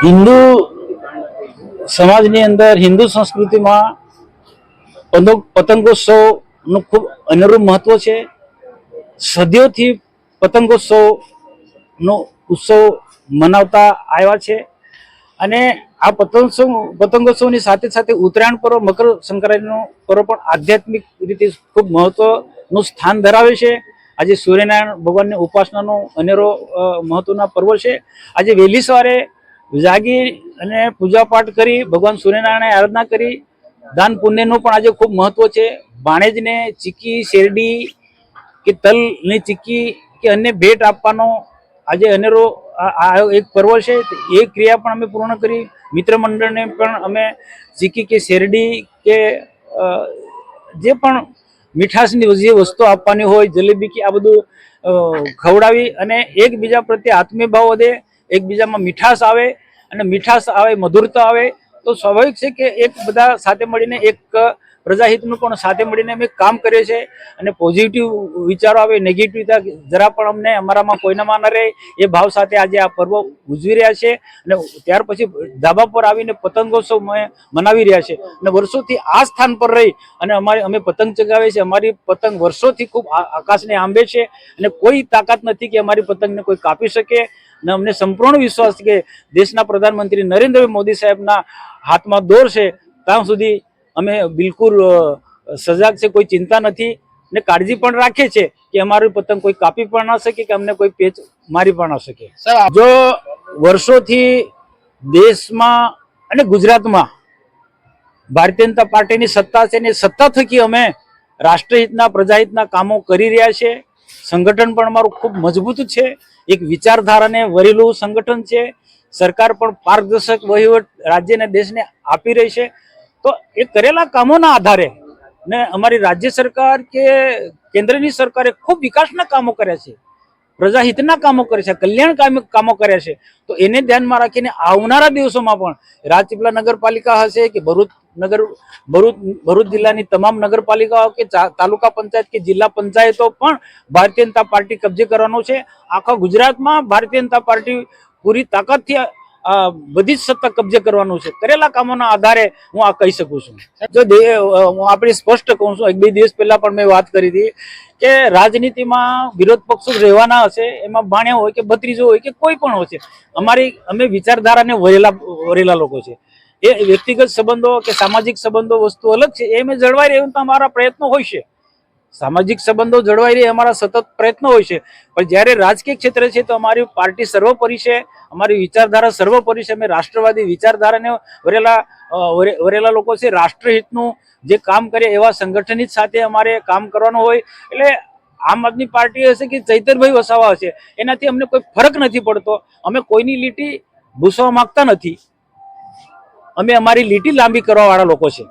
હિન્દુ સમાજની અંદર હિન્દુ સંસ્કૃતિમાં પતંગોત્સવનું ખૂબ અનેરું મહત્વ છે. સદીઓથી પતંગોત્સવનો ઉત્સવ મનાવતા આવ્યા છે અને આ પતંગોત્સવની સાથે સાથે ઉત્તરાયણ પર્વ, મકર સંક્રાંતિનો પર્વ પણ આધ્યાત્મિક રીતે ખૂબ મહત્વનું સ્થાન ધરાવે છે. આજે સૂર્યનારાયણ ભગવાનની ઉપાસનાનો અનેરો મહત્વના પર્વ છે. આજે વહેલી સવારે જાગી અને પૂજાપાઠ કરી ભગવાન સૂર્યનારાયણની આરાધના કરી દાન પુણ્યનું પણ આજે ખૂબ મહત્વ છે. ભાણેજને ચીક્કી, શેરડી કે તલની ચીક્કી કે અન્ય ભેટ આપવાનો આજે અનેરો આ એક પર્વ છે. એ ક્રિયા પણ અમે પૂર્ણ કરી. મિત્ર મંડળને પણ અમે ચીક્કી કે શેરડી કે જે પણ મીઠાશની જે વસ્તુ આપવાની હોય, જલેબી કે આ બધું ખવડાવી અને એકબીજા પ્રત્યે આત્મીય ભાવ વધે, એકબીજામાં મીઠાશ આવે અને મીઠાશ આવે, મધુરતા આવે તો સ્વાભાવિક છે કે એક બધા સાથે મળીને એક પ્રજાહિતનું પણ સાથે મળીને અમે કામ કરીએ છીએ અને પોઝિટિવ વિચારો આવે, નેગેટિવિટી જરા પણ અમને અમારામાં કોઈનામાં ન રહે એ ભાવ સાથે આજે આ પર્વ ઉજવી રહ્યા છે. અને ત્યાર પછી ધાબા પર આવીને પતંગોત્સવ મનાવી રહ્યા છે અને વર્ષોથી આ સ્થાન પર રહી અને અમે પતંગ ચગાવીએ છીએ. અમારી પતંગ વર્ષોથી ખૂબ આકાશને આંબે છે અને કોઈ તાકાત નથી કે અમારી પતંગને કોઈ કાપી શકે. અને અમને સંપૂર્ણ વિશ્વાસ છે કે દેશના પ્રધાનમંત્રી નરેન્દ્ર મોદી સાહેબના હાથમાં દોર છે ત્યાં સુધી અમે બિલકુલ સજાગ છે, કોઈ ચિંતા નથી ને કાળજી પણ રાખે છે કે અમારી પતંગ કોઈ કાપી પણ ના શકે કે અમને કોઈ પેચ મારી પણ ના શકે. જો વર્ષોથી દેશમાં અને ગુજરાતમાં ભારતીય જનતા પાર્ટીની સત્તા છે ને સત્તા થકી અમે રાષ્ટ્રહિતના, પ્રજાહિતના કામો કરી રહ્યા છે. સંગઠન પણ અમારું ખૂબ મજબૂત છે. એક વિચારધારાને વરેલું સંગઠન છે. સરકાર પણ પારદર્શક વહીવટ રાજ્યને, દેશને આપી રહી છે. તો એ કરેલા કામોના આધારે ને અમારી રાજ્ય સરકાર કે કેન્દ્રની સરકારે ખૂબ વિકાસના કામો કર્યા છે, પ્રજાહિતના કામો કર્યા છે, કલ્યાણ કામો કર્યા છે. તો એને ધ્યાનમાં રાખીને આવનારા દિવસોમાં પણ રાજપીપળા નગરપાલિકા હશે કે ભરૂચ જિલ્લાની તમામ નગરપાલિકાઓ કે તાલુકા પંચાયત કે જિલ્લા પંચાયતો પણ ભારતીય જનતા પાર્ટી કબજે કરવાનો છે. આખા ગુજરાતમાં ભારતીય જનતા પાર્ટી પૂરી તાકાતથી બધી જ સત્તા કબજે કરવાનું છે. કરેલા કામોના આધારે હું આ કહી શકું છું. જો હું આપણી સ્પષ્ટ કહું છું, 1-2 દિવસ પહેલા પણ મેં વાત કરી હતી કે રાજનીતિમાં વિરોધ પક્ષો રહેવાના હશે, એમાં ભાણ્યા હોય કે ભત્રીજો હોય કે કોઈ પણ હોય છે. અમે વિચારધારાને વરેલા લોકો છે. એ વ્યક્તિગત સંબંધો કે સામાજિક સંબંધો વસ્તુ અલગ છે. એ અમે જળવાઈ રહે તો અમારા પ્રયત્નો હોય છે. સામાજિક સંબંધો જળવાઈ રહે અમારા સતત પ્રયત્નો હોય છે. પણ જ્યારે રાજકીય ક્ષેત્ર છે તો અમારી પાર્ટી સર્વોપરી છે, અમારી વિચારધારા સર્વોપરી છે. અમે રાષ્ટ્રવાદી વિચારધારાને વરેલા લોકો છે. રાષ્ટ્રહિતનું જે કામ કરે એવા સંગઠનિત સાથે અમારે કામ કરવાનું હોય. એટલે આમ આદમી પાર્ટી હશે કે ચૈતરભાઈ વસાવા હશે, એનાથી અમને કોઈ ફરક નથી પડતો. અમે કોઈની લીટી ભૂસવા માંગતા નથી. અમે અમારી લીટી લાંબી કરવા વાળા લોકો છે.